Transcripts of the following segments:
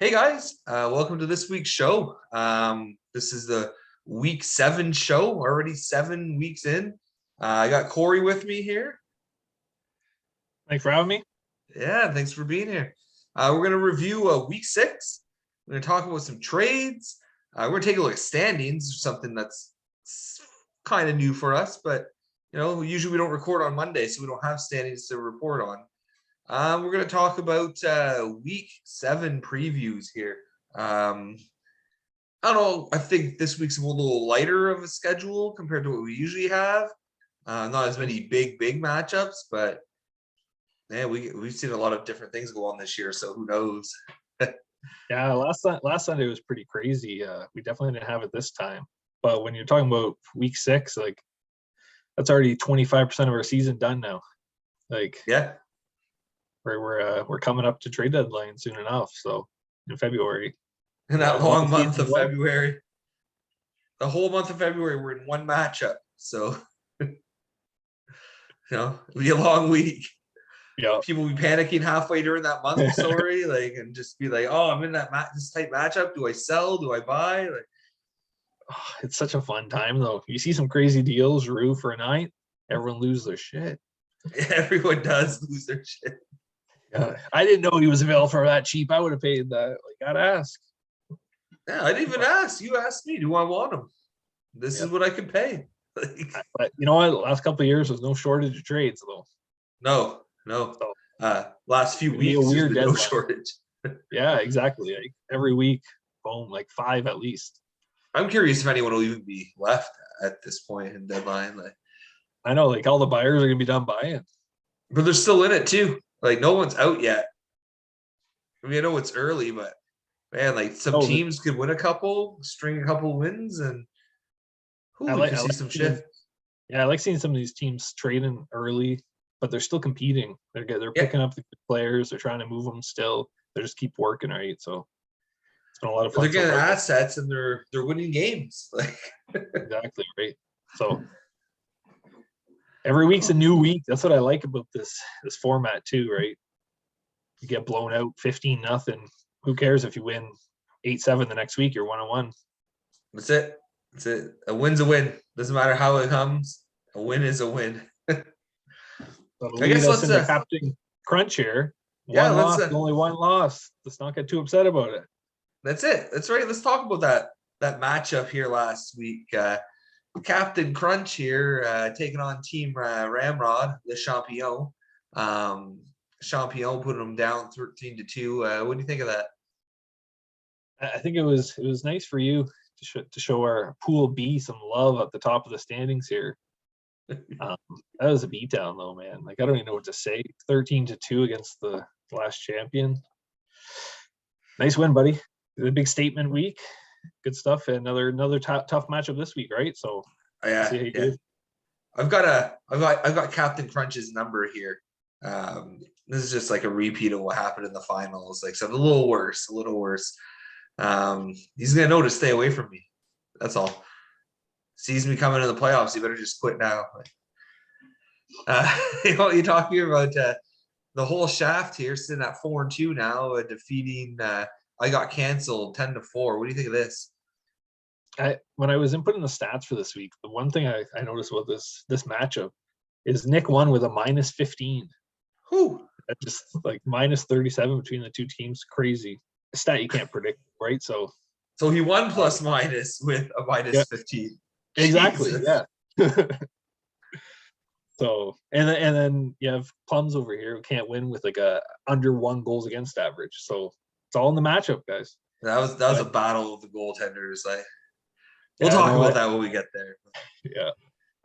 Hey guys, welcome to this week's show. This is the week 7 show, already 7 weeks in. I got Corey with me here. Thanks for having me. Yeah, thanks for being here. We're going to review week 6. We're going to talk about some trades. We're going to take a look at standings, something that's kind of new for us, but usually we don't record on Monday, so we don't have standings to report on. We're going to talk about week 7 previews here. I don't know. I think this week's a little lighter of a schedule compared to what we usually have. Not as many big matchups, but we've seen a lot of different things go on this year. So who knows? Yeah, last Sunday was pretty crazy. We definitely didn't have it this time. But when you're talking about week 6, like that's already 25% of our season done now. Like yeah. We're coming up to trade deadline soon enough. So in February. In that long month of February. The whole month of February, we're in one matchup. So it'll be a long week. Yeah. People be panicking halfway during that month, sorry, and just be like, "Oh, I'm in this tight matchup. Do I sell? Do I buy?" It's such a fun time though. You see some crazy deals, Rue for a night, everyone loses their shit. Everyone does lose their shit. Yeah, I didn't know he was available for that cheap. I would have paid that. Gotta ask. Yeah, I didn't even ask. You asked me, do I want him? This is what I can pay. But you know what? Last couple of years, there's no shortage of trades though. No. So, last few weeks, there's been no shortage. Yeah, exactly. Like every week, boom, like 5 at least. I'm curious if anyone will even be left at this point in deadline. I know, all the buyers are gonna be done buying, but they're still in it too. No one's out yet. I mean, I know it's early, but man, some teams could win a couple, string a couple wins, and we see some shit. Yeah, I like seeing some of these teams trading early, but they're still competing. They're picking up the players. They're trying to move them still. They just keep working, right? So it's been a lot of fun. They're getting assets and they're winning games. Exactly, right. So every week's a new week. That's what I like about this format too, right? You get blown out 15-0. Who cares if you win 8-7 the next week? You're 1-1. That's it. A win's a win. Doesn't matter how it comes. A win is a win. I guess let's into Captain Crunch here. One loss, only one loss. Let's not get too upset about it. That's it. That's right. Let's talk about that matchup here last week. Captain Crunch here taking on Team Ramrod, the Champion. Champion put them down 13-2. What do you think of that? I think it was nice for you to show our Pool B some love at the top of the standings here. That was a beatdown though, man. I don't even know what to say. 13-2 against the last champion. Nice win, buddy. A big statement week. Good stuff. Another tough matchup this week, right? So see how you did. I've got Captain Crunch's number here. This is just a repeat of what happened in the finals. So a little worse. He's gonna know to stay away from me. That's all. Sees me coming in the playoffs, you better just quit now. You're talking about the whole shaft here, sitting at 4-2 now, defeating. I got canceled 10-4. What do you think of this? When I was inputting the stats for this week, the one thing I noticed about this matchup is Nick won with a -15. Who? Just -37 between the two teams. Crazy. A stat you can't predict, right? So he won plus minus with a -15. Exactly. Jesus. Yeah. So and then you have Plums over here who can't win with a under 1 goals against average. So it's all in the matchup, guys. That was a battle of the goaltenders. We'll talk about that when we get there. Yeah.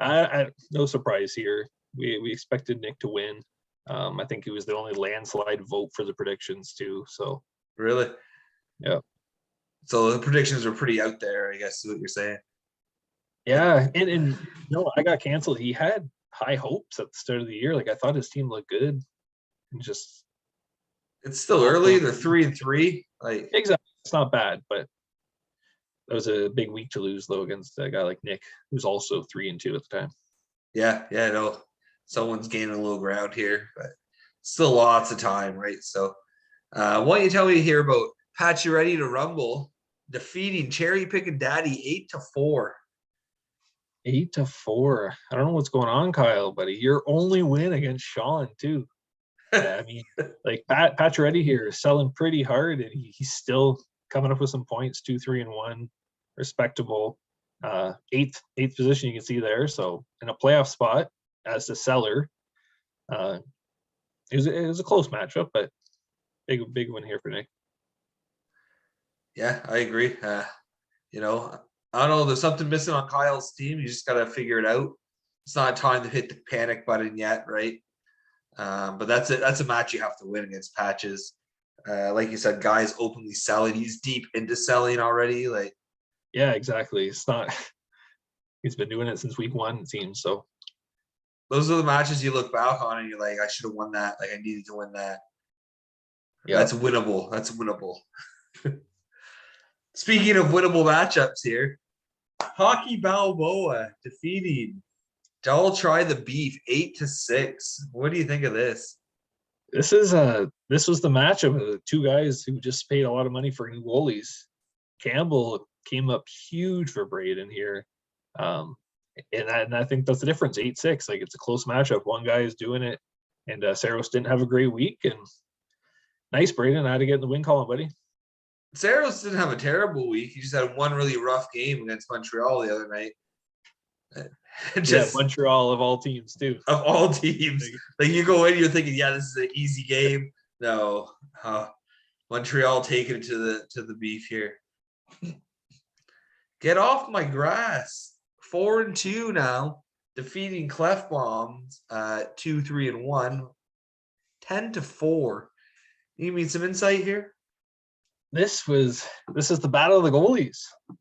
I no surprise here. We expected Nick to win. I think he was the only landslide vote for the predictions too. So really? Yeah. So the predictions were pretty out there, I guess is what you're saying. Yeah, and I got canceled. He had high hopes at the start of the year. I thought his team looked good. And it's still early. They're 3-3. Exactly, it's not bad, but that was a big week to lose though against a guy like Nick, who's also 3-2 at the time. Yeah, I know. Someone's gaining a little ground here, but still lots of time, right? So, why don't you tell me here about Pat, you ready to rumble? Defeating Cherry Picking Daddy 8-4. 8-4. I don't know what's going on, Kyle, buddy. Your only win against Sean, too. I mean, like Pat Pacioretty here is selling pretty hard, and he's still coming up with some points. 2-3-1, respectable. Eighth position you can see there. So in a playoff spot as the seller, it was a close matchup, but big win here for Nick. Yeah, I agree. You know, I don't know. There's something missing on Kyle's team. You just got to figure it out. It's not time to hit the panic button yet, right? But that's it. That's a match you have to win against Patches. Like you said, guys openly selling. He's deep into selling already. Like, yeah, exactly. It's not. He's been doing it since week 1, it seems. So those are the matches you look back on and you're like, I should have won that. Like, I needed to win that. yeah, That's winnable. That's winnable. Speaking of winnable matchups here, Hockey Balboa defeating I'll Try the Beef 8-6. What do you think of this? this was the matchup of the two guys who just paid a lot of money for new goalies. Campbell came up huge for Braden here. And I think that's the difference. 8-6. Like, it's a close matchup. One guy is doing it, and Saros didn't have a great week. And nice, Braden. I had to get in the win column, buddy. Saros didn't have a terrible week. He just had one really rough game against Montreal the other night. Just Montreal of all teams, too. Of all teams. Like, you go in, you're thinking, yeah, this is an easy game. No. Montreal taking it to the Beef here. Get off my grass. 4-2 now. Defeating Clef Bombs 2-3-1. 10-4. You mean some insight here? This is the battle of the goalies.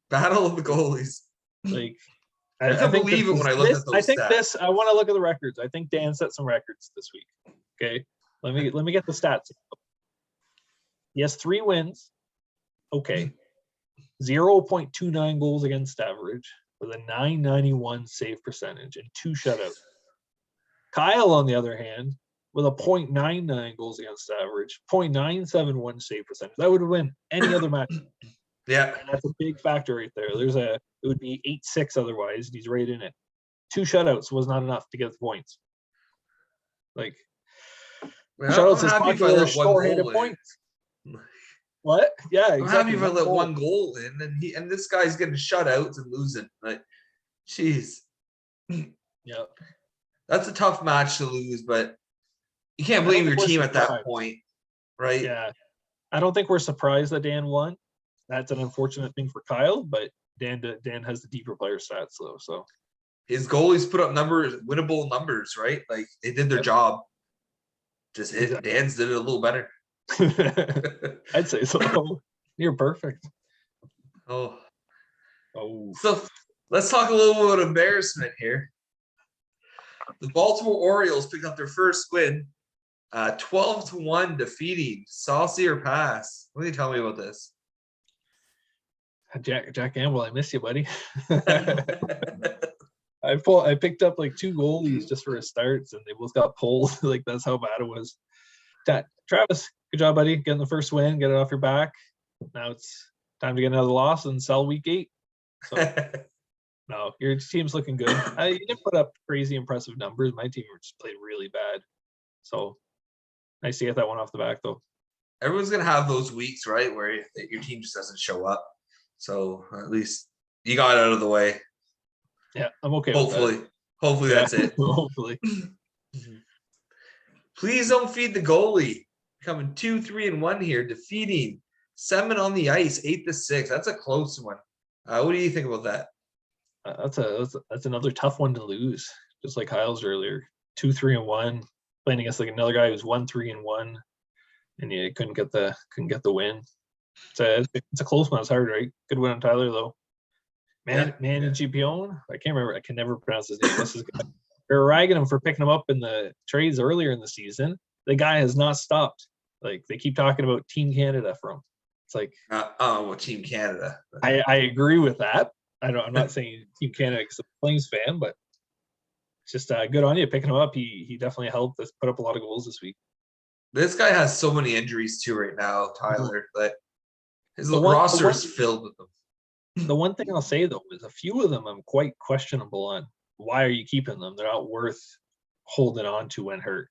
Battle of the goalies. Like, I couldn't believe it when I looked at those stats. I want to look at the records. I think Dan set some records this week. Okay. Let me get the stats. He has 3 wins. Okay. 0.29 goals against average with a .991 save percentage and 2 shutouts. Kyle, on the other hand, with a .99 goals against average, .971 save percentage. That would win any other match. Yeah. And that's a big factor right there. It would be 8-6 otherwise. He's right in it. 2 shutouts was not enough to get the points. Like, shutouts is popular short-handed points. What? Yeah, exactly. I'm happy if I let one goal in, and this guy's getting shutouts and losing. Like, jeez. Yeah. That's a tough match to lose, but you can't blame your team at that point, right? Yeah. I don't think we're surprised that Dan won. That's an unfortunate thing for Kyle, but Dan has the deeper player stats though. So his goalies put up winnable numbers, right? Like, they did their job. Just Dan's did it a little better. I'd say so. You're perfect. Oh. So let's talk a little about embarrassment here. The Baltimore Orioles picked up their first win, 12-1, defeating Saucy or Pass. What do you tell me about this? Jack Campbell, I miss you, buddy. I picked up like 2 goalies just for his starts, and they both got pulled. Like, that's how bad it was. Travis, good job, buddy. Getting the first win, get it off your back. Now it's time to get another loss and sell week 8. So, no, your team's looking good. You didn't put up crazy impressive numbers. My team just played really bad. So nice to get that one off the back, though. Everyone's gonna have those weeks, right, where your team just doesn't show up. So at least you got it out of the way. Yeah, I'm okay. Hopefully that's it. Hopefully. Please don't feed the goalie. Coming 2-3-1 here, defeating Semin on the ice 8-6. That's a close one. What do you think about that? That's another tough one to lose. Just like Kyle's earlier, 2-3-1, playing against like another guy who's 1-3-1, and you couldn't get the win. It's a close one. It's hard, right? Good win on Tyler though. Manny Gipione. I can't remember. I can never pronounce his name. This is good. They're ragging him for picking him up in the trades earlier in the season. The guy has not stopped. Like, they keep talking about Team Canada for him. It's like, Team Canada. I agree with that. I'm not saying Team Canada because I'm a Flames fan, but it's just good on you picking him up. He definitely helped us put up a lot of goals this week. This guy has so many injuries too right now, Tyler. Like, His The one, the roster one, is filled with them. the one thing I'll say though is a few of them I'm quite questionable on. Why are you keeping them? They're not worth holding on to when hurt.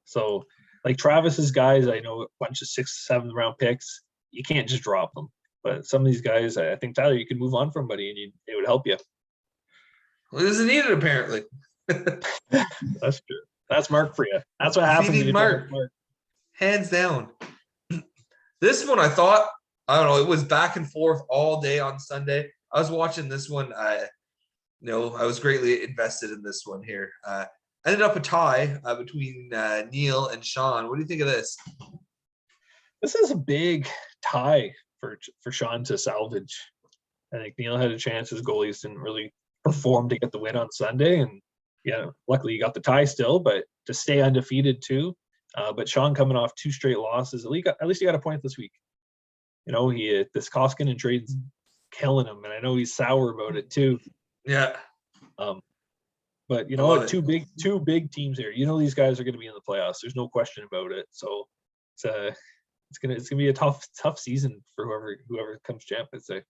So, like Travis's guys, I know a bunch of 6th, 7th round picks. You can't just drop them. But some of these guys, I think Tyler, you can move on from, buddy, and it would help you. Well, he doesn't need it apparently. That's true. That's Mark for you. That's what Does he happens when need you Mark? Mark. Hands down. This one I thought, I don't know, it was back and forth all day on Sunday. I was watching this one. I was greatly invested in this one here. Ended up a tie between Neil and Sean. What do you think of this? This is a big tie for Sean to salvage. I think Neil had a chance. His goalies didn't really perform to get the win on Sunday, and luckily he got the tie still, but to stay undefeated too. But Sean coming off 2 straight losses, at least he got a point this week. This Koskinen trade's killing him, and I know he's sour about it too. Yeah. But you know what? Two big teams here. These guys are going to be in the playoffs. There's no question about it. So it's gonna be a tough season for whoever comes champ, I'd say.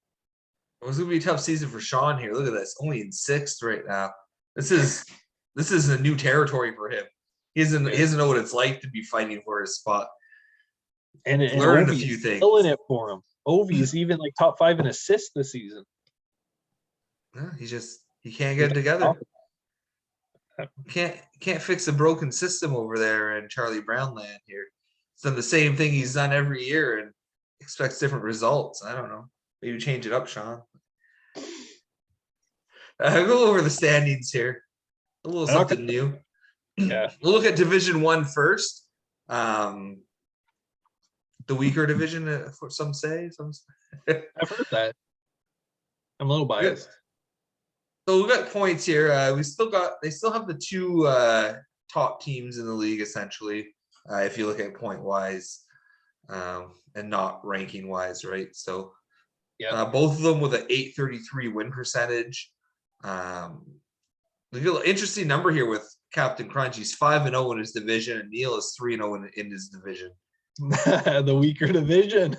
It's gonna be a tough season for Sean here. Look at this, only in 6th right now. This is a new territory for him. He doesn't know what it's like to be fighting for his spot. And learning Ovi a few things. Killing it for him. Ovi is even like top 5 in assists this season. Yeah, he can't get it together. Can't fix a broken system over there in Charlie Brown land here. He's done the same thing he's done every year and expects different results. I don't know. Maybe change it up, Sean. Go over the standings here. A little something new. Yeah. We'll look at Division 1 first. The weaker division, for some say. I've heard that. I'm a little biased. So we got points here. They still have the 2 top teams in the league essentially. If you look at point wise, and not ranking wise, right? So both of them with an .833 win percentage. Interesting number here with Captain Crunch. He's 5-0 in his division, and Neil is 3-0 in his division. The weaker division.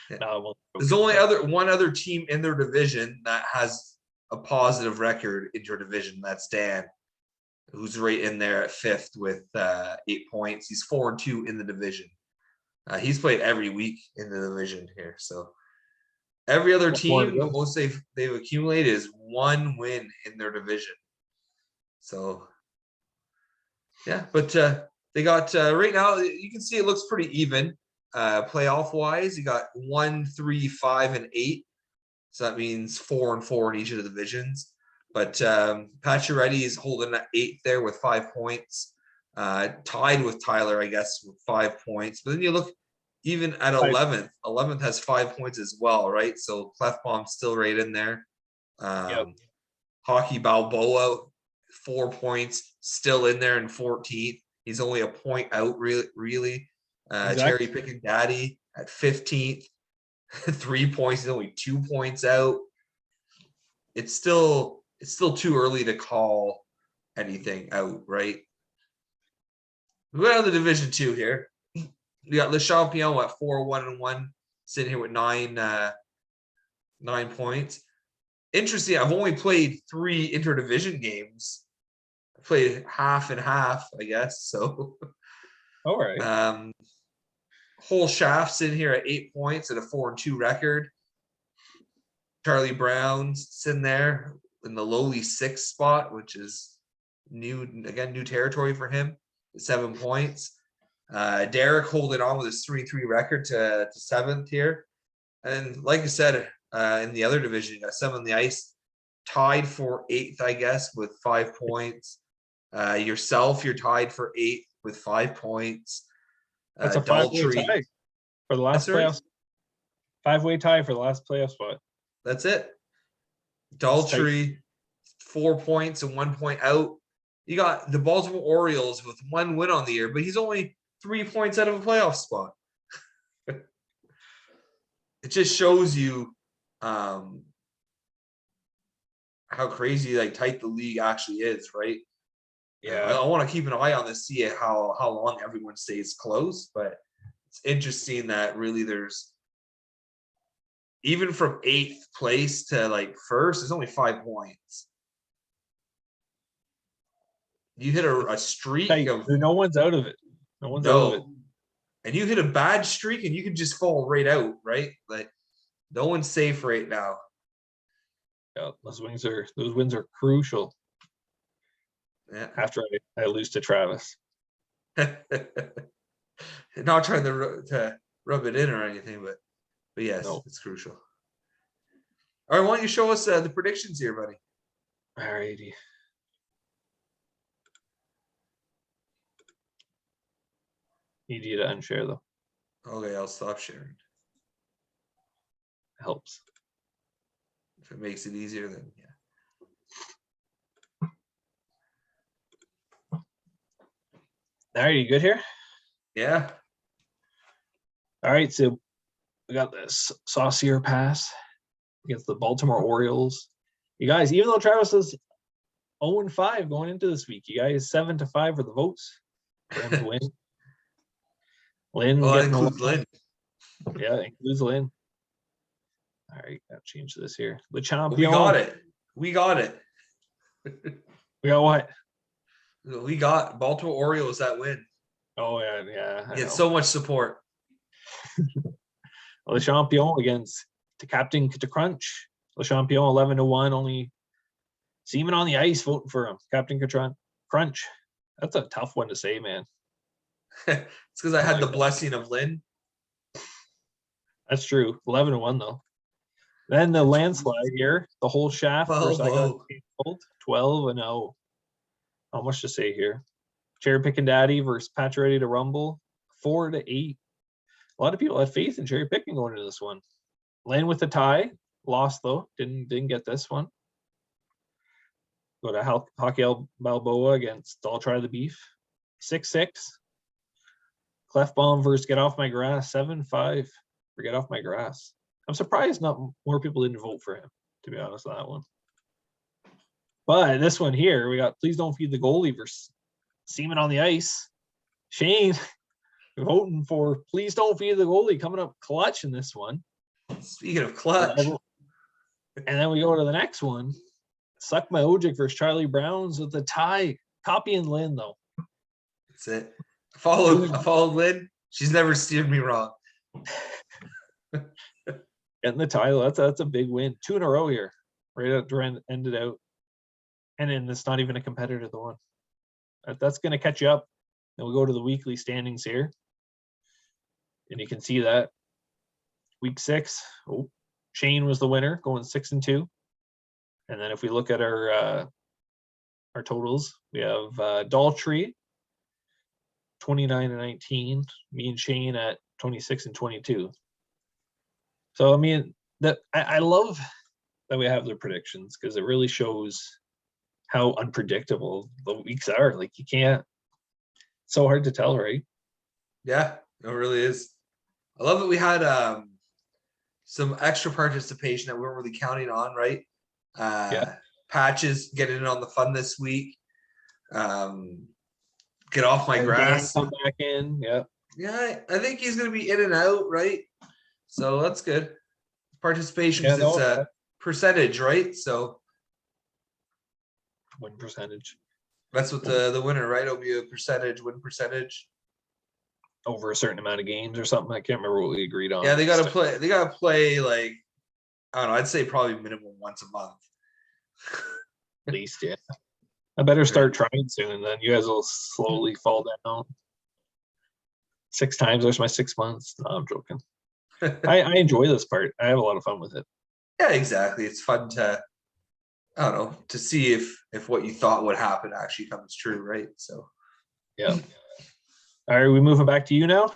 There's only one other team in their division that has a positive record in your division. That's Dan, who's right in there at 5th with 8 points. He's 4-2 in the division. He's played every week in the division here. So every other team, the most they've accumulated is 1 win in their division. So yeah, but they got right now. You can see it looks pretty even. Playoff wise, you got 1, 3, 5, and 8. So that means 4 and 4 in each of the divisions. But Pacioretty is holding that 8th there with 5 points. Tied with Tyler, I guess, with 5 points. But then you look even at 11th. 11th has 5 points as well, right? So Clefbaum's still right in there. Hockey Balboa, 4 points, still in there in 14th. He's only a point out, really. Cherry Picking Daddy at 15th, 3 points. He's only 2 points out. It's still too early to call anything out, right? We go down to Division 2 here. We got Le Champion at 4-1-1, sitting here with 9 points. Interesting. I've only played 3 interdivision games. I played half and half, I guess. So, all right. Whole Shaft's in here at 8 points at a 4-2 record. Charlie Brown's sitting there in the lowly 6th spot, which is new territory for him. 7 points. Derek holding on with his 3-3 record to 7th here. And like I said, in the other division, you got 7 on the ice, tied for 8th, I guess, with 5 points. Yourself, you're tied for 8th with 5 points. That's a 5-way tie for the last playoff. 5-way tie for the last playoff spot. That's it. Daltrey, 4 points and 1 point out. You got the Baltimore Orioles with 1 win on the year, but he's only 3 points out of a playoff spot. It just shows you how crazy tight the league actually is, right? Yeah, I want to keep an eye on this, see how long everyone stays close, but it's interesting that really there's even from 8th place to like first, there's only 5 points. You hit a streak Hey, of no one's out of it. No one's out of it. no, and you hit a bad streak and you can just fall right out, right? Like no one's safe right now. Yeah, those wins are crucial. Yeah. After I lose to Travis. Not trying to rub it in or anything, but yes, No. it's crucial. All right, why don't you show us the predictions here, buddy? All righty. Need you to unshare though. Okay, I'll stop sharing. Helps. If it makes it easier, then yeah. All right, you good here? Yeah. All right, so we got this saucier pass against the Baltimore Orioles. You guys, even though Travis is 0-5 going into this week, you guys 7-5 for the votes for him to win. Lynn Oh, that getting includes Lynn. Yeah, includes Lynn. All right, gotta change this here. Le Champion. We got it. We got it. We got what? We got Baltimore Orioles that win. Oh yeah. Get so much support. Le Champion against the Captain to Crunch. Le Champion 11-1. Only Seaman on the ice voting for him. Captain Crunch. That's a tough one to say, man. It's because I had like the that. blessing of Lynn. That's true. 11-1 though. Then the landslide here, the whole shaft versus I got 12-0. Not much to say here. Cherry Picking Daddy versus Patch Ready to Rumble, 4-8. A lot of people had faith in Cherry Picking going into this one. Lane with the tie, lost though. Didn't get this one. Go to Hockey Balboa against I'll Try the Beef, 6-6. Clefbaum versus Get Off My Grass, 7-5 for Get Off My Grass. I'm surprised not more people didn't vote for him, to be honest, on that one. But this one here, we got Please Don't Feed the Goalie versus Seaman on the Ice. Shane voting for Please Don't Feed the Goalie, coming up clutch in this one. Speaking of clutch. And then we go to the next one. Suck My Ojic versus Charlie Browns with the tie. Copying Lynn, though. That's it. I followed Lynn. She's never steered me wrong. Getting the title, that's a big win. 2 in a row here. Right at the end, ended out. And then it's not even a competitor, the one. That's going to catch you up. Then we go to the weekly standings here. And you can see that. Week 6, Shane was the winner, going 6-2. And then if we look at our totals, we have Daltrey, 29-19. Me and Shane at 26-22. So I mean, I love that we have the predictions because it really shows how unpredictable the weeks are. Like you can't. It's so hard to tell, right? Yeah, it really is. I love that we had some extra participation that we weren't really counting on, right? Yeah. Patches getting in on the fun this week. Get Off My And Grass. Dan come back in. Yeah. Yeah, I think he's going to be in and out, right? So that's good. Participation because it's a percentage, right? So win percentage. That's what the winner, right? It'll be a win percentage. Over a certain amount of games or something. I can't remember what we agreed on. Yeah, they gotta play like, I don't know, I'd say probably minimum once a month. At least, yeah. I better start trying soon, then you guys will slowly fall down. 6 times, there's my 6 months. No, I'm joking. I enjoy this part. I have a lot of fun with it. Yeah, exactly. It's fun to, I don't know, to see if what you thought would happen actually comes true, right? So yeah. All right, we moving back to you now?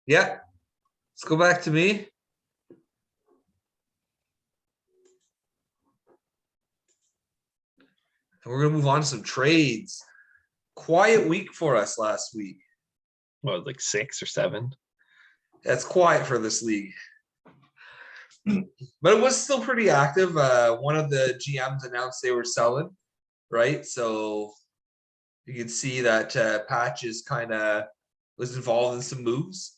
Yeah. Let's go back to me. And we're gonna move on to some trades. Quiet week for us last week. What, like 6 or 7? That's quiet for this league. But it was still pretty active. One of the GMs announced they were selling, right? So you can see that Patches kind of was involved in some moves.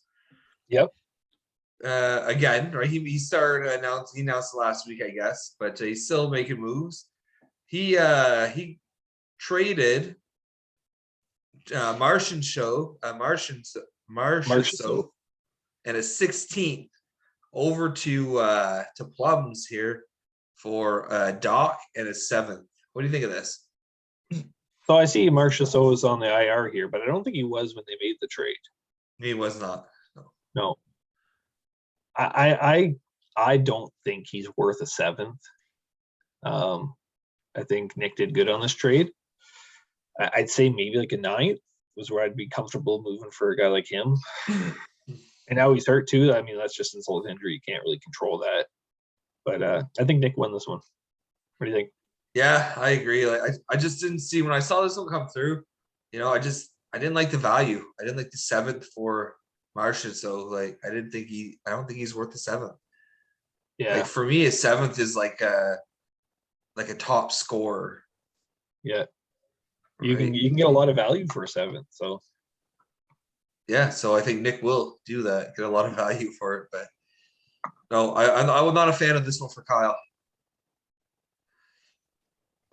Yep. Again, right? He started announced. He announced last week, I guess, but he's still making moves. He traded Martian Marchessault. and a 16th over to Plums here for Doc and a 7th. What do you think of this? So I see Marchessault is on the IR here, but I don't think he was when they made the trade. He was not. No. I don't think he's worth a 7th. I think Nick did good on this trade. I'd say maybe like a 9th was where I'd be comfortable moving for a guy like him. And now he's hurt too. I mean, that's just insult injury. You can't really control that. But I think Nick won this one. What do you think? Yeah, I agree. Like I just didn't see when I saw this one come through. I didn't like the value. I didn't like the 7th for Martian. So like I don't think he's worth the 7th. Yeah. Like for me, a 7th is like a top scorer. Yeah. You right? can get a lot of value for a 7th. So yeah, so I think Nick will do that, get a lot of value for it. But no, I was not a fan of this one for Kyle.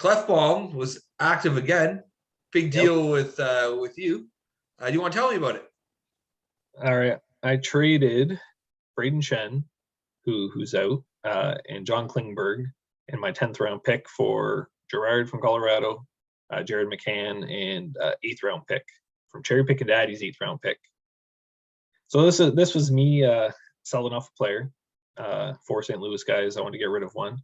Clefbaum was active again. Big deal with you. Do you want to tell me about it? All right. I traded Braden Shen, who's out, and John Klingberg in my 10th round pick for Gerard from Colorado, Jared McCann, and 8th round pick from Cherry Pick and Daddy's 8th round pick. So this was me selling off a player for St. Louis guys. I wanted to get rid of one,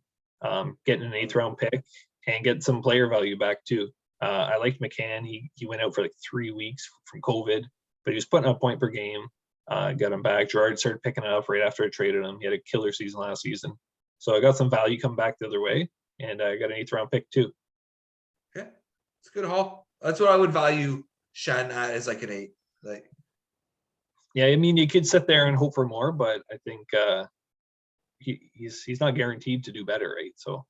getting an 8th round pick and get some player value back too. I liked McCann. He went out for like 3 weeks from COVID, but he was putting up a point per game. Got him back. Gerard started picking it up right after I traded him. He had a killer season last season. So I got some value come back the other way, and I got an 8th round pick too. Okay. It's a good haul. That's what I would value Shen at, is like an 8. Like, yeah, I mean, you could sit there and hope for more, but I think he's not guaranteed to do better, right? So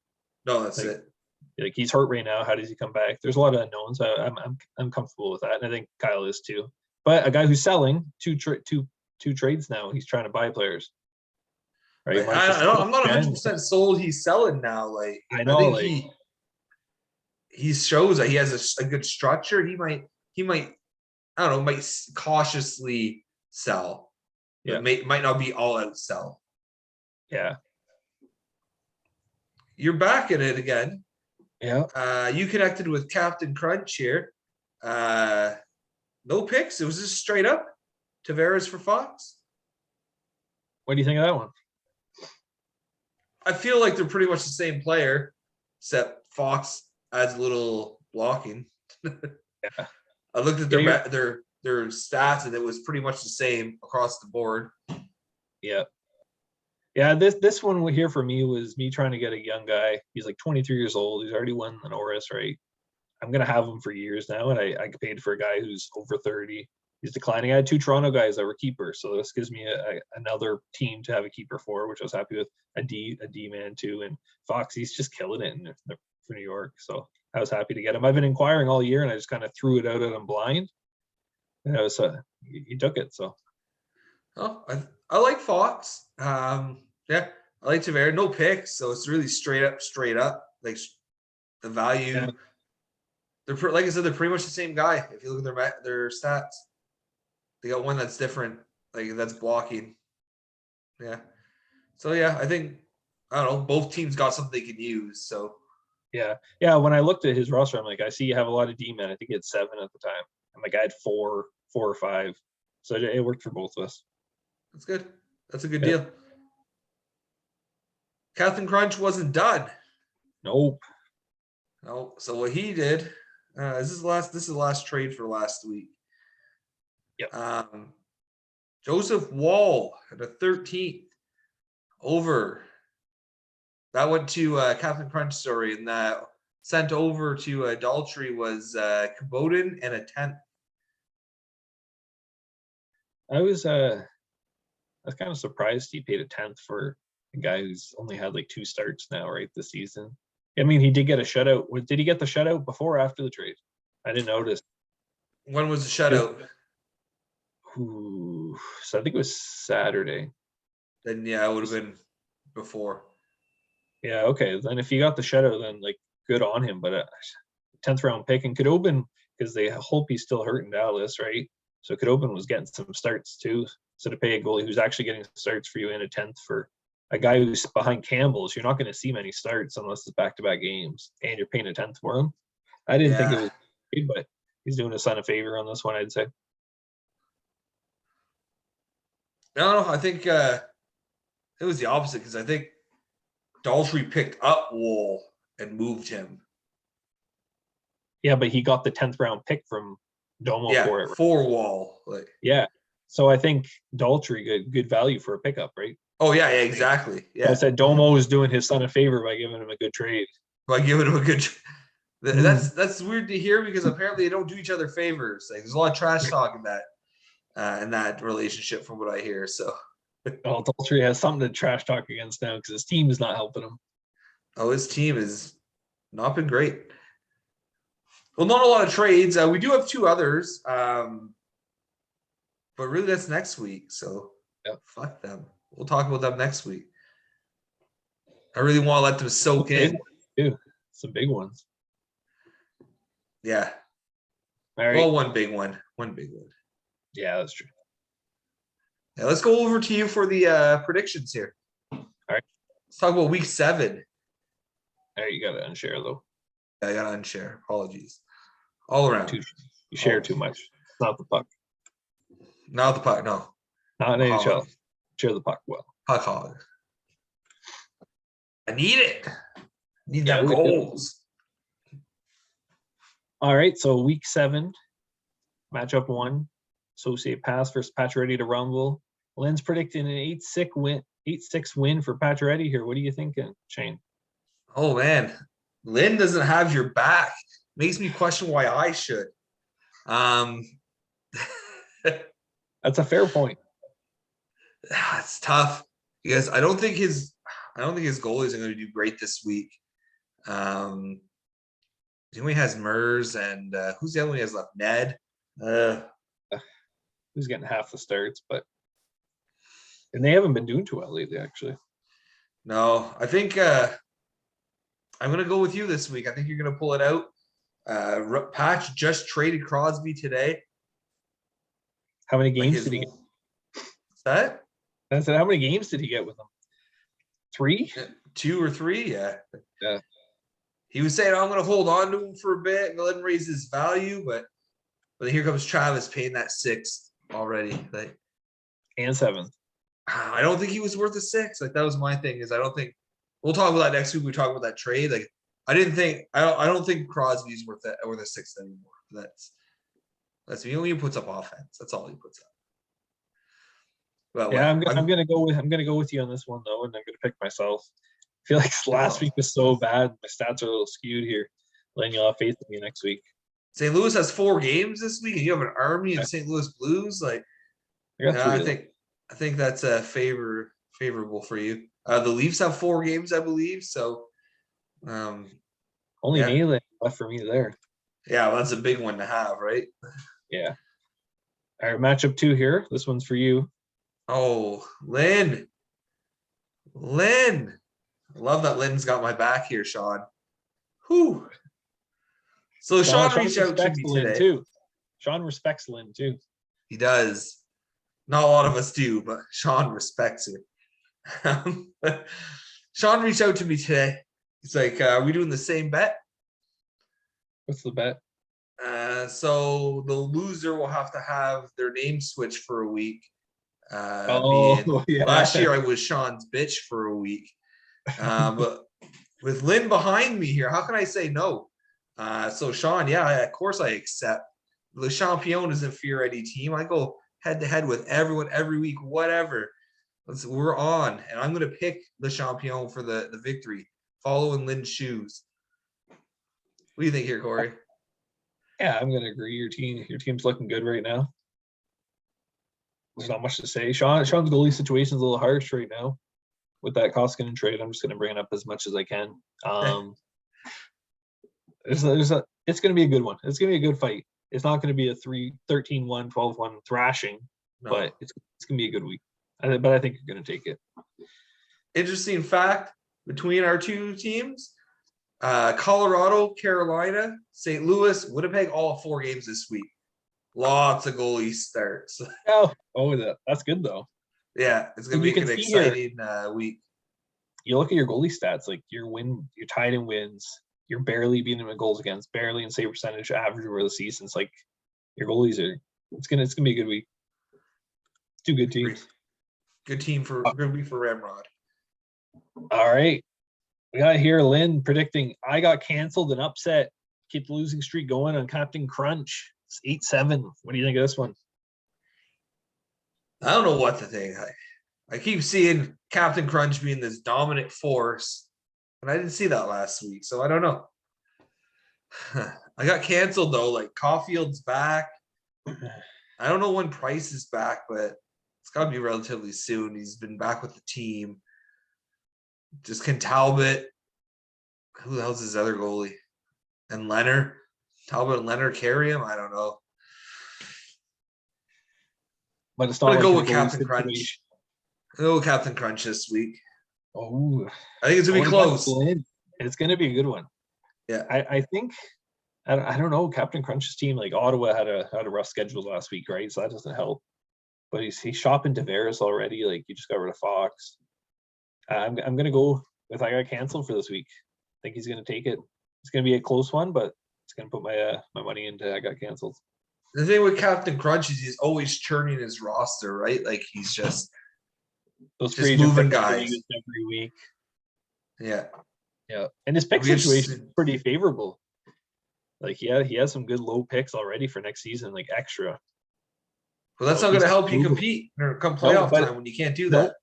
no, that's like, it. Like he's hurt right now. How does he come back? There's a lot of unknowns. I'm comfortable with that, and I think Kyle is too. But a guy who's selling two trades now, he's trying to buy players. Right? I'm not 100% sold he's selling now. Like I know, think he shows that he has a good structure. He might I don't know, might cautiously sell. Yeah. Might not be all out sell. Yeah. You're back at it again. Yeah. You connected with Captain Crunch here. No picks. It was just straight up Tavares for Fox. What do you think of that one? I feel like they're pretty much the same player, except Fox adds a little blocking. Yeah. I looked at their stats, and it was pretty much the same across the board. Yeah. Yeah, this one here for me was me trying to get a young guy. He's like 23 years old. He's already won the Norris, right? I'm gonna have him for years now, and I paid for a guy who's over 30. He's declining. I had 2 Toronto guys that were keepers, so this gives me another team to have a keeper for, which I was happy with. A D man too, and Fox, he's just killing it for New York. So I was happy to get him. I've been inquiring all year, and I just kind of threw it out at him blind. And he took it. So. Oh, I like Fox. Yeah, I like Tavares. No picks, so it's really straight up. Like the value. Yeah. They're like I said, they're pretty much the same guy. If you look at their stats, they got one that's different. Like that's blocking. Yeah. So yeah, I think I don't know. Both teams got something they can use. So. Yeah. When I looked at his roster, I'm like, I see you have a lot of D-men. I think he had 7 at the time. I'm like, I had 4 or 5. So it worked for both of us. That's good. That's a good deal. Captain Crunch wasn't done. Nope. No. So what he did, this is the last trade for last week. Yep. Joseph Wall at a 13th over. That went to Captain Crunch, sorry, and that sent over to Daltrey was Kubota and a 10th. I was kind of surprised he paid a 10th for a guy who's only had like 2 starts now, right, this season. I mean, he did get a shutout. Did he get the shutout before or after the trade? I didn't notice. When was the shutout? Ooh, so I think it was Saturday. Then yeah, it would have been before. Yeah, okay. Then if he got the shutout, then like good on him. But 10th round pick and could open because they hope he's still hurt in Dallas, right? So Khudobin was getting some starts too. So to pay a goalie who's actually getting starts for you in a 10th for a guy who's behind Campbell's, you're not going to see many starts unless it's back-to-back games, and you're paying a 10th for him. I didn't think it Yeah. was good, but he's doing his son a favor on this one, I'd say. No, I think it was the opposite because I think Daltrey picked up Wool and moved him. Yeah, but he got the 10th round pick from Domo Yeah, for it. Right? for Wall. Like, Yeah. So I think Daltrey good value for a pickup, right? oh yeah, yeah, exactly. Yeah. I said Domo was doing his son a favor by giving him a good trade. By giving him a good. That's weird to hear because apparently they don't do each other favors. Like, there's a lot of trash talk in that relationship, from what I hear. So, Well, Daltrey has something to trash talk against now because his team is not helping him. oh, his team has not been great. Well, not a lot of trades. We do have two others, but really that's next week. So, fuck them. We'll talk about them next week. I really want to let them soak in. Too. Some big ones. Yeah. All right. Well, one big one. One big one. Yeah, that's true. Yeah, let's go over to you for the predictions here. All right. Let's talk about week 7. All right, you got to unshare though. Yeah, I got to unshare. Apologies. All around. You share too much. It's not the puck. Not the puck, no. Not in NHL. Share the puck well. Puck hog. I need it. Need them goals. All right, so week 7, matchup 1, Associate Pass versus Pacioretty to Rumble. Lynn's predicting an 8-6 win for Pacioretty here. What are you thinking, Shane? Oh man, Lynn doesn't have your back. Makes me question why I should. That's a fair point. It's tough because I don't think his goalies are going to do great this week. He only has Mers and who's the other one he has left? Ned. Who's getting half the starts, and they haven't been doing too well lately, actually. No, I think I'm going to go with you this week. I think you're going to pull it out. Patch just traded Crosby today. How many games did he get? What's that? I said, how many games did he get with them? 3? 2 or 3, yeah. Yeah. He was saying, I'm going to hold on to him for a bit and let him raise his value, but here comes Travis paying that 6th already. Like, and 7th. I don't think he was worth a 6. Like, that was my thing. Is I don't think we'll talk about that next week. We talk about that trade. Like, I don't think Crosby's worth that or the 6th anymore. That's he puts up offense. That's all he puts up. But yeah, I'm gonna go with you on this one though, and I'm gonna pick myself. I feel like last week was so bad. My stats are a little skewed here. Letting you have faith in me next week. St. Louis has 4 games this week, and you have an army of St. Louis Blues. Like, I think that's favorable for you. The Leafs have 4 games, I believe. So, only Nayland left for me there. Yeah, well, that's a big one to have, right? Yeah. All right, matchup 2 here. This one's for you. Oh, Lynn. I love that Lynn's got my back here, Sean. Whew. So Sean reached out to me today. Too. Sean respects Lynn too. He does. Not a lot of us do, but Sean respects it. Sean reached out to me today. He's like, are we doing the same bet? What's the bet? So the loser will have to have their name switched for a week. Last year I was Sean's bitch for a week. But with Lynn behind me here, how can I say no? So Sean, of course I accept. Le Champion is a Fioretti team. I go head to head with everyone every week, whatever. We're on, and I'm going to pick Le Champion for the victory, following Lynn's shoes. What do you think here, Corey? Yeah, I'm going to agree. Your team's looking good right now. There's not much to say. Sean's goalie situation is a little harsh right now with that Koskinen trade. I'm just going to bring it up as much as I can. It's going to be a good one. It's going to be a good fight. It's not going to be a 13-1, 12-1 thrashing, No. but it's gonna be a good week. But I think you're gonna take it. Interesting fact between our two teams: Colorado, Carolina, St. Louis, Winnipeg, all 4 games this week. Lots of goalie starts. That's good though. Yeah, it's gonna And you be can an see here, exciting week. you look at your goalie stats, like you're tied in wins, you're barely beating them in goals against, barely in save percentage, average over the season. It's like your goalies are. It's gonna be a good week. 2 good teams. Good team for good week for Ramrod. All right, we got here Lynn predicting I got canceled and upset. Keep the losing streak going on Captain Crunch. It's 8-7. What do you think of this one? I don't know what to think. I keep seeing Captain Crunch being this dominant force, and I didn't see that last week, so I don't know. I got canceled though. Like Caulfield's back. I don't know when Price is back, but it's got to be relatively soon. He's been back with the team. Just can Talbot. Who the hell's his other goalie? And Leonard. Talbot and Leonard carry him. I don't know. But it's I'm not gonna like go a with goalie Captain situation. Crunch. I'm gonna go with Captain Crunch this week. Oh, I think it's gonna be close. It's gonna be a good one. Yeah. I think I don't know. Captain Crunch's team, like Ottawa, had a rough schedule last week, right? So that doesn't help. But he's shopping Tavares already. Like you just got rid of Fox. I'm gonna go with I got canceled for this week. I think he's gonna take it. It's gonna be a close one, but it's gonna put my my money into I got canceled. The thing with Captain Crunch is he's always churning his roster, right? Like he's just free agent moving picks guys every week. Yeah. Yeah, and his pick situation is pretty favorable. Like he has some good low picks already for next season, like extra. Well, that's not going to help you compete or come playoff time when you can't do that.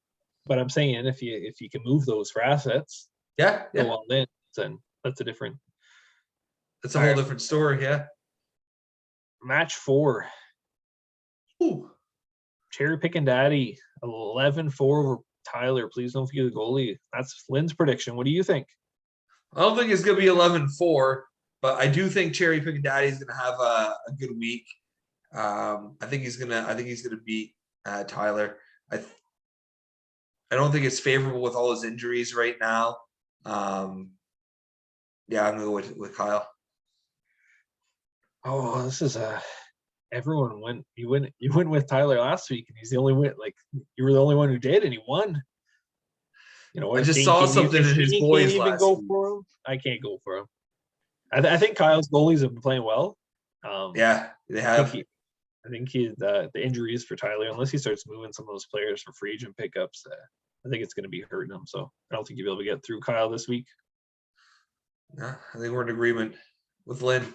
But I'm saying if you can move those for assets, yeah, go all in, then that's a different. It's a whole different story. Yeah. Match 4. Ooh. Cherry picking daddy 11-4 over Tyler. Please don't forget the goalie. That's Lynn's prediction. What do you think? I don't think it's going to be 11-4, but I do think Cherry picking daddy is going to have a good week. I think he's gonna beat Tyler. I don't think it's favorable with all his injuries right now. Yeah, I'm gonna go with Kyle. Oh, this is everyone went. You went with Tyler last week, and he's the only one. Like you were the only one who did, and he won. You know, I just saw something in his boys last go week. for him. I can't go for him. I think Kyle's goalies have been playing well. Yeah, they have. I think the injuries for Tyler, unless he starts moving some of those players for free agent pickups, I think it's going to be hurting him. So I don't think you'll be able to get through Kyle this week. Yeah, I think we're in agreement with Lynn.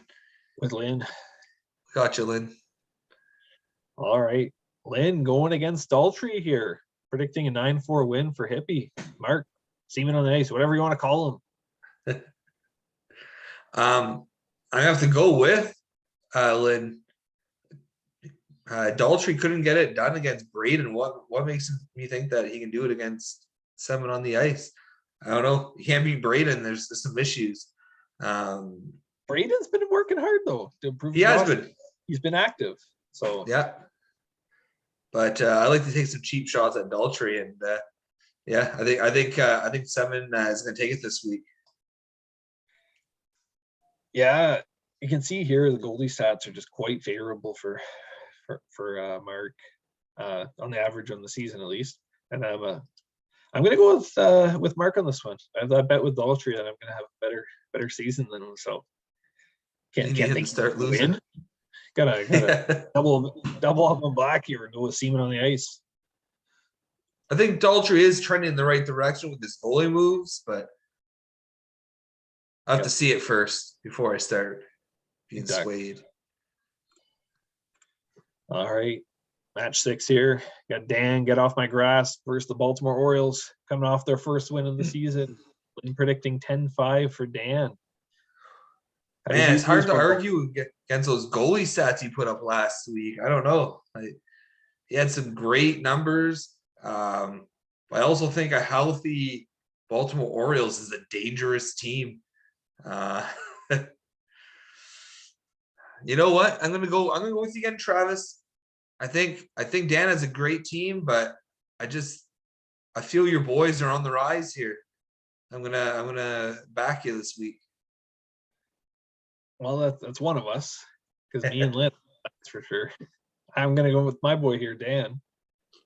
Gotcha, Lynn. All right. Lynn going against Daltrey here, predicting a 9-4 win for Hippie. Mark, seaman on the ice, whatever you want to call him. I have to go with Lynn. Daltrey couldn't get it done against Braden. What makes me think that he can do it against Seven on the ice? I don't know. He can't beat Braden. There's some issues. Braden's been working hard though to improve. He has been. He's been active. So yeah. But I like to take some cheap shots at Daltrey, and yeah, I think Seven is going to take it this week. Yeah, you can see here the goalie stats are just quite favorable for Mark on the average on the season at least, and I'm going to go with Mark on this one. I have that bet with Daltrey that I'm going to have a better season than him. So can't think start losing. Win. Gotta double up on Black here and go with Seaman on the ice. I think Daltrey is trending in the right direction with his goalie moves, but I have to see it first before I start being swayed. All right. Match 6 here. Got Dan Get Off My Grass versus the Baltimore Orioles coming off their first win of the season. I'm predicting 10-5 for Dan. Man, it's hard to argue against those goalie stats he put up last week. I don't know. He had some great numbers. I also think a healthy Baltimore Orioles is a dangerous team. You know what? I'm gonna go with you again, Travis. I think Dan has a great team, but I feel your boys are on the rise here. I'm gonna back you this week. Well, that's one of us, because me and Lynn, that's for sure. I'm gonna go with my boy here, Dan.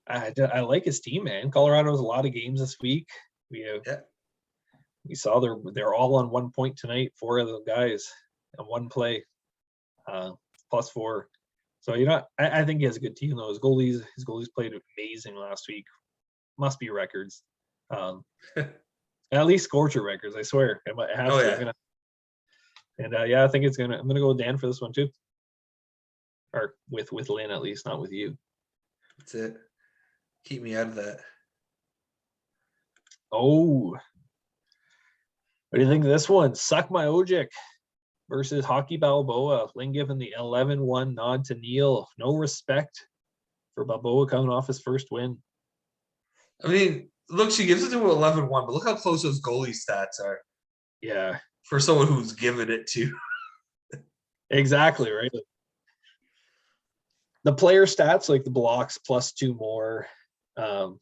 I like his team, man. Colorado has a lot of games this week. Yeah. We saw they're all on 1 point tonight. 4 of the guys on one play, +4. So I think he has a good team though. His goalies played amazing last week. Must be records. At least Scorcher records, I swear. It has Oh to. yeah. I think I'm gonna go with Dan for this one too. Or with Lynn at least, not with you. That's it. Keep me out of that. Oh. What do you think of this one? Suck My Ojic versus Hockey Balboa. Lynn giving the 11-1 nod to Neil. No respect for Balboa coming off his first win. I mean, look, she gives it to 11-1, but look how close those goalie stats are. Yeah. For someone who's given it to. Exactly, right? The player stats, like the blocks +2 more, Pims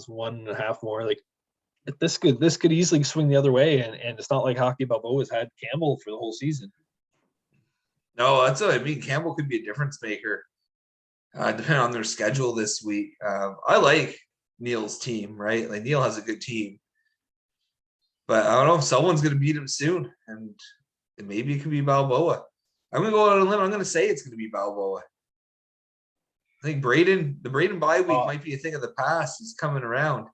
1.5 more, like this could easily swing the other way, and it's not like Hockey Balboa's had Campbell for the whole season. No, that's what I mean. Campbell could be a difference maker, depending on their schedule this week. I like Neil's team, right? Like Neil has a good team, but I don't know if someone's going to beat him soon, and maybe it could be Balboa. I'm going to go out on a limb. I'm going to say it's going to be Balboa. I think the Braden bye week might be a thing of the past. He's coming around.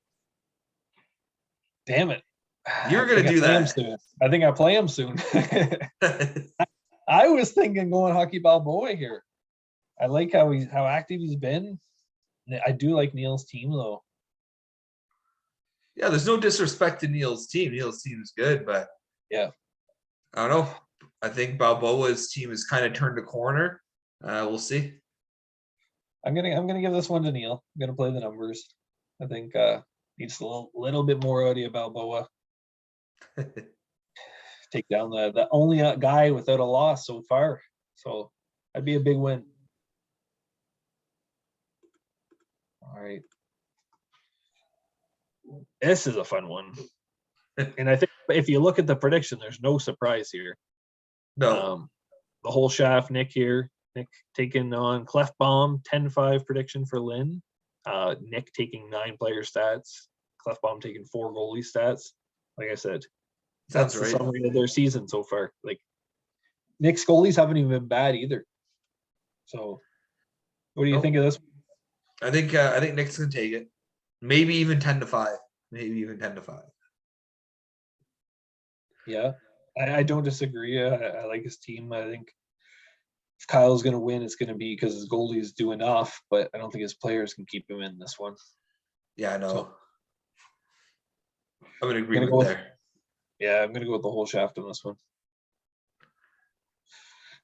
Damn it. You're going to do that. I think I play him soon. I was thinking going Hockey Balboa here. I like how active he's been. I do like Neil's team though. Yeah, there's no disrespect to Neil's team. Neil's team is good, but yeah, I don't know. I think Balboa's team has kind of turned a corner. We'll see. I'm gonna give this one to Neil. I'm gonna play the numbers. I think needs a little bit more out of Balboa. Take down the only guy without a loss so far. So that'd be a big win. All right. This is a fun one. And I think if you look at the prediction, there's no surprise here. No. The whole shaft, Nick here. Nick taking on Clefbaum, 10-5 prediction for Lynn. Nick taking 9 player stats. Clefbaum taking 4 goalie stats. Like I said, that's the summary of their season so far. Like Nick's goalies haven't even been bad either. So, what do you think of this? I think Nick's gonna take it. Maybe even 10-5. Maybe even 10-5. Yeah, I don't disagree. I like his team. I think if Kyle's going to win, it's going to be because his goalies do enough, but I don't think his players can keep him in this one. Yeah, I know. So, I'm going to agree with there. Yeah, I'm going to go with the whole shaft on this one.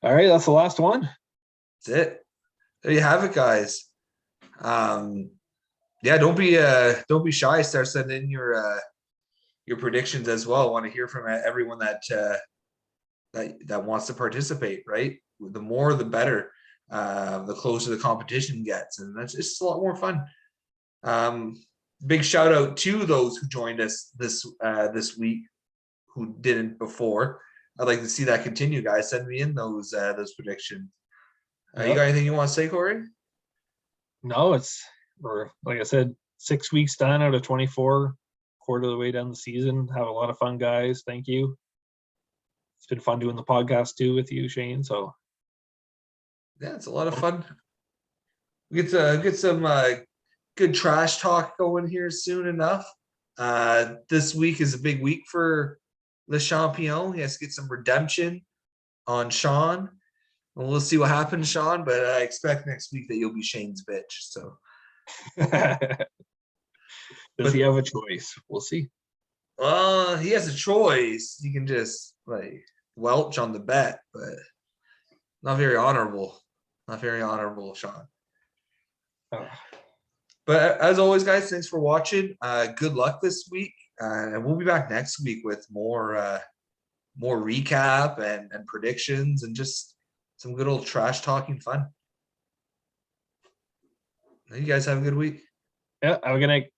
All right, that's the last one. That's it. There you have it, guys. Yeah, don't be shy. Start sending in your predictions as well. I want to hear from everyone that wants to participate. Right, the more the better. The closer the competition gets, and that's just a lot more fun. Big shout out to those who joined us this week who didn't before. I'd like to see that continue, guys. Send me in those predictions. You got anything you want to say, Corey? No, we're like I said, 6 weeks done out of 24, quarter of the way down the season. Have a lot of fun, guys. Thank you. It's been fun doing the podcast too with you, Shane. So yeah, it's a lot of fun. We get some good trash talk going here soon enough. This week is a big week for Le Champion. He has to get some redemption on Sean. And we'll see what happens, Sean, but I expect next week that you'll be Shane's bitch. So does he have a choice? We'll see. Well, he has a choice. You can just like welch on the bet, but not very honorable. Not very honorable, Sean. But as always, guys, thanks for watching. Good luck this week, and we'll be back next week with more recap and predictions and just some good old trash talking fun. You guys have a good week. Yeah, have a good night.